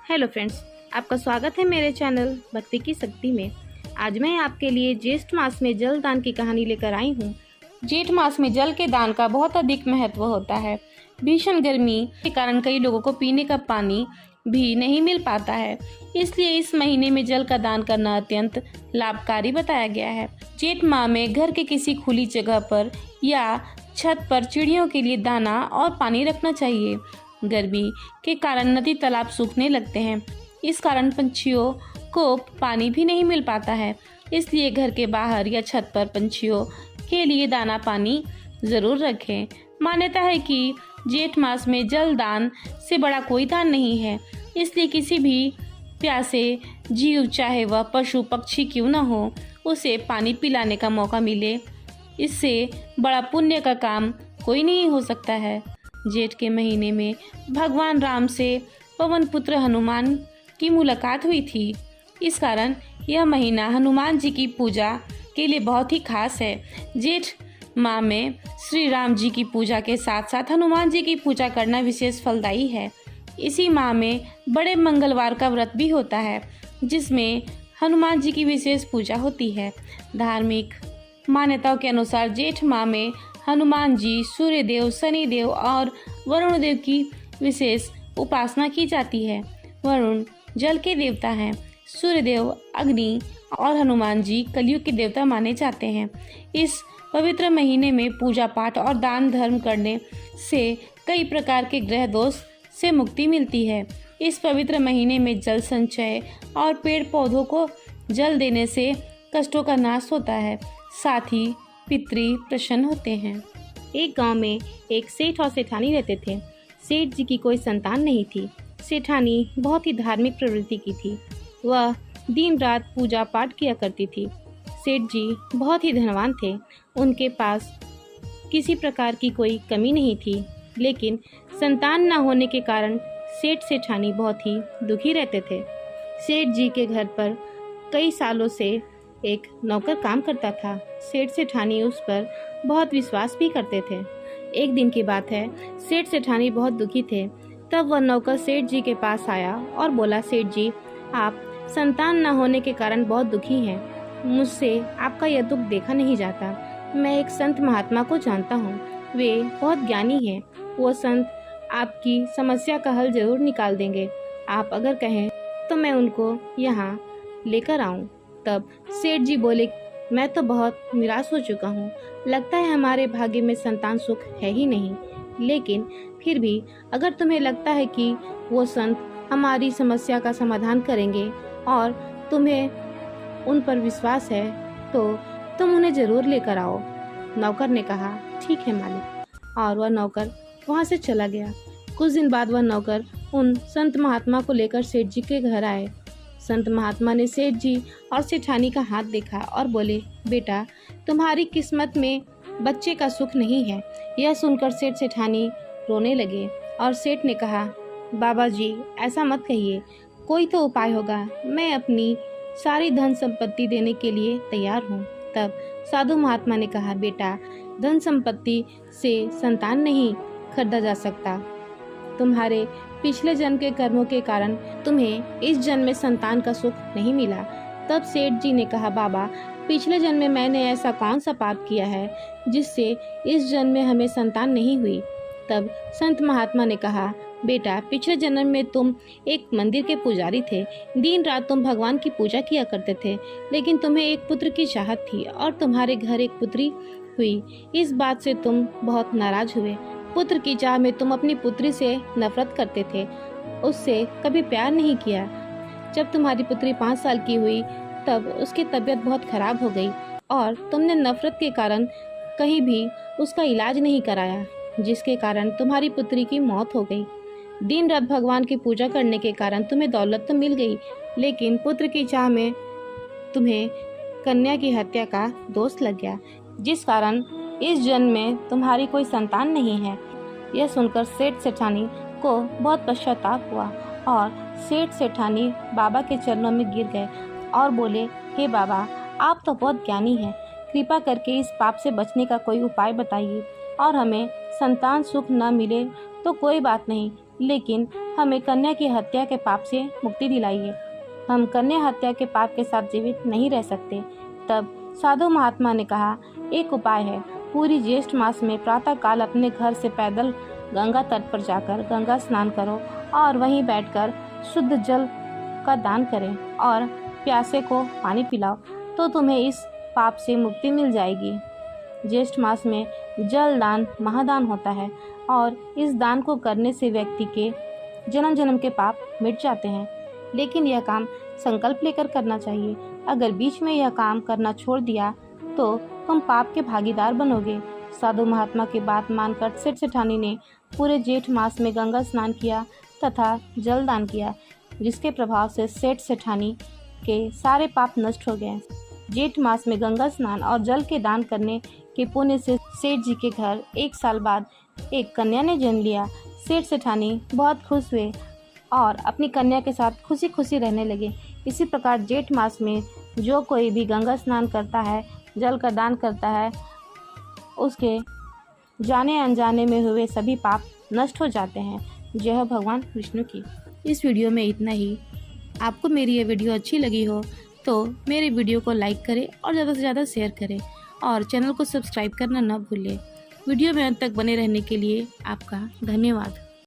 Hello friends, आपका स्वागत है मेरे चैनल भक्ति की शक्ति में। आज मैं आपके लिए ज्येष्ठ मास में जल दान की कहानी लेकर आई हूँ। जेठ मास में जल के दान का बहुत अधिक महत्व होता है। भीषण गर्मी के कारण कई लोगों को पीने का पानी भी नहीं मिल पाता है, इसलिए इस महीने में जल का दान करना अत्यंत लाभकारी बताया गया है। जेठ माह में घर के किसी खुली जगह पर या छत पर चिड़ियों के लिए दाना और पानी रखना चाहिए। गर्मी के कारण नदी तालाब सूखने लगते हैं, इस कारण पंछियों को पानी भी नहीं मिल पाता है, इसलिए घर के बाहर या छत पर पंछियों के लिए दाना पानी जरूर रखें। मान्यता है कि जेठ मास में जल दान से बड़ा कोई दान नहीं है, इसलिए किसी भी प्यासे जीव, चाहे वह पशु पक्षी क्यों न हो, उसे पानी पिलाने का मौका मिले, इससे बड़ा पुण्य का काम कोई नहीं हो सकता है। जेठ के महीने में भगवान राम से पवन पुत्र हनुमान की मुलाकात हुई थी, इस कारण यह महीना हनुमान जी की पूजा के लिए बहुत ही खास है। जेठ माह में श्री राम जी की पूजा के साथ साथ हनुमान जी की पूजा करना विशेष फलदायी है। इसी माह में बड़े मंगलवार का व्रत भी होता है, जिसमें हनुमान जी की विशेष पूजा होती है। धार्मिक मान्यताओं के अनुसार जेठ माह में हनुमान जी, सूर्य देव, शनि देव और वरुण देव की विशेष उपासना की जाती है। वरुण जल के देवता हैं, सूर्य देव अग्नि और हनुमान जी कलयुग के देवता माने जाते हैं। इस पवित्र महीने में पूजा पाठ और दान धर्म करने से कई प्रकार के ग्रह दोष से मुक्ति मिलती है। इस पवित्र महीने में जल संचय और पेड़ पौधों को जल देने से कष्टों का नाश होता है, साथ ही पितृ प्रसन्न होते हैं। एक गांव में एक सेठ और सेठानी रहते थे। सेठ जी की कोई संतान नहीं थी। सेठानी बहुत ही धार्मिक प्रवृत्ति की थी, वह दिन रात पूजा पाठ किया करती थी। सेठ जी बहुत ही धनवान थे, उनके पास किसी प्रकार की कोई कमी नहीं थी, लेकिन संतान न होने के कारण सेठ सेठानी बहुत ही दुखी रहते थे। सेठ जी के घर पर कई सालों से एक नौकर काम करता था। सेठ सेठानी उस पर बहुत विश्वास भी करते थे। एक दिन की बात है, सेठ सेठानी बहुत दुखी थे। तब वह नौकर सेठ जी के पास आया और बोला, सेठ जी, आप संतान न होने के कारण बहुत दुखी हैं। मुझसे आपका यह दुख देखा नहीं जाता। मैं एक संत महात्मा को जानता हूँ, वे बहुत ज्ञानी हैं। वो संत आपकी समस्या का हल जरूर निकाल देंगे। आप अगर कहें तो मैं उनको यहाँ लेकर आऊँ। तब सेठ जी बोले, मैं तो बहुत निराश हो चुका हूँ। लगता है हमारे भाग्य में संतान सुख है ही नहीं। लेकिन फिर भी अगर तुम्हें लगता है कि वो संत हमारी समस्या का समाधान करेंगे और तुम्हें उन पर विश्वास है, तो तुम उन्हें जरूर लेकर आओ। नौकर ने कहा, ठीक है मालिक, और वह नौकर वहाँ से चला गया। कुछ दिन बाद वह नौकर उन संत महात्मा को लेकर सेठ जी के घर आए। संत महात्मा ने सेठ जी और सेठानी का हाथ देखा और बोले, बेटा, तुम्हारी किस्मत में बच्चे का सुख नहीं है। यह सुनकर सेठ सेठानी रोने लगे और सेठ ने कहा, बाबा जी, ऐसा मत कहिए, कोई तो उपाय होगा। मैं अपनी सारी धन संपत्ति देने के लिए तैयार हूँ। तब साधु महात्मा ने कहा, बेटा, धन संपत्ति से संतान नहीं खरीदा जा सकता। तुम्हारे पिछले जन्म के कर्मों के कारण तुम्हें इस जन्म में संतान का सुख नहीं मिला। तब सेठ जी ने कहा, बाबा, पिछले जन्म में मैंने ऐसा कौन सा पाप किया है जिससे इस जन्म में हमें संतान नहीं हुई। तब संत महात्मा ने कहा, बेटा, पिछले जन्म में तुम एक मंदिर के पुजारी थे। दिन रात तुम भगवान की पूजा किया करते थे, लेकिन तुम्हें एक पुत्र की चाहत थी और तुम्हारे घर एक पुत्री हुई। इस बात से तुम बहुत नाराज हुए। पुत्र की चाह में तुम अपनी पुत्री से नफरत करते थे, उससे कभी प्यार नहीं किया। जब तुम्हारी पुत्री 5 साल की हुई, तब उसकी तबीयत बहुत खराब हो गई और तुमने नफरत के कारण कहीं भी उसका इलाज नहीं कराया, जिसके कारण तुम्हारी पुत्री की मौत हो गई। दिन रात भगवान की पूजा करने के कारण तुम्हें दौलत तो मिल गई, लेकिन पुत्र की चाह में तुम्हें कन्या की हत्या का दोष लग गया, जिस कारण इस जन्म में तुम्हारी कोई संतान नहीं है। यह सुनकर सेठ सेठानी को बहुत पश्चाताप हुआ और सेठ सेठानी बाबा के चरणों में गिर गए और बोले, हे बाबा, आप तो बहुत ज्ञानी हैं, कृपा करके इस पाप से बचने का कोई उपाय बताइए और हमें संतान सुख न मिले तो कोई बात नहीं, लेकिन हमें कन्या की हत्या के पाप से मुक्ति दिलाइए। हम कन्या हत्या के पाप के साथ जीवित नहीं रह सकते। तब साधु महात्मा ने कहा, एक उपाय है। पूरी ज्येष्ठ मास में प्रातः काल अपने घर से पैदल गंगा तट पर जाकर गंगा स्नान करो और वहीं बैठकर शुद्ध जल का दान करें और प्यासे को पानी पिलाओ, तो तुम्हें इस पाप से मुक्ति मिल जाएगी। ज्येष्ठ मास में जल दान महादान होता है और इस दान को करने से व्यक्ति के जन्म जन्म के पाप मिट जाते हैं। लेकिन यह काम संकल्प लेकर करना चाहिए। अगर बीच में यह काम करना छोड़ दिया तो तुम पाप के भागीदार बनोगे। साधु महात्मा की बात मानकर सेठ सेठानी ने पूरे जेठ मास में गंगा स्नान किया तथा जल दान किया, जिसके प्रभाव से सेठ सेठानी के सारे पाप नष्ट हो गए। जेठ मास में गंगा स्नान और जल के दान करने के पुण्य से सेठ जी के घर 1 साल बाद एक कन्या ने जन्म लिया। सेठ सेठानी बहुत खुश हुए और अपनी कन्या के साथ खुशी खुशी रहने लगे। इसी प्रकार जेठ मास में जो कोई भी गंगा स्नान करता है, जल का दान करता है, उसके जाने अनजाने में हुए सभी पाप नष्ट हो जाते हैं। जय हो भगवान विष्णु की। इस वीडियो में इतना ही। आपको मेरी ये वीडियो अच्छी लगी हो तो मेरे वीडियो को लाइक करें और ज़्यादा से ज़्यादा शेयर करें और चैनल को सब्सक्राइब करना न भूलें। वीडियो में अंत तक बने रहने के लिए आपका धन्यवाद।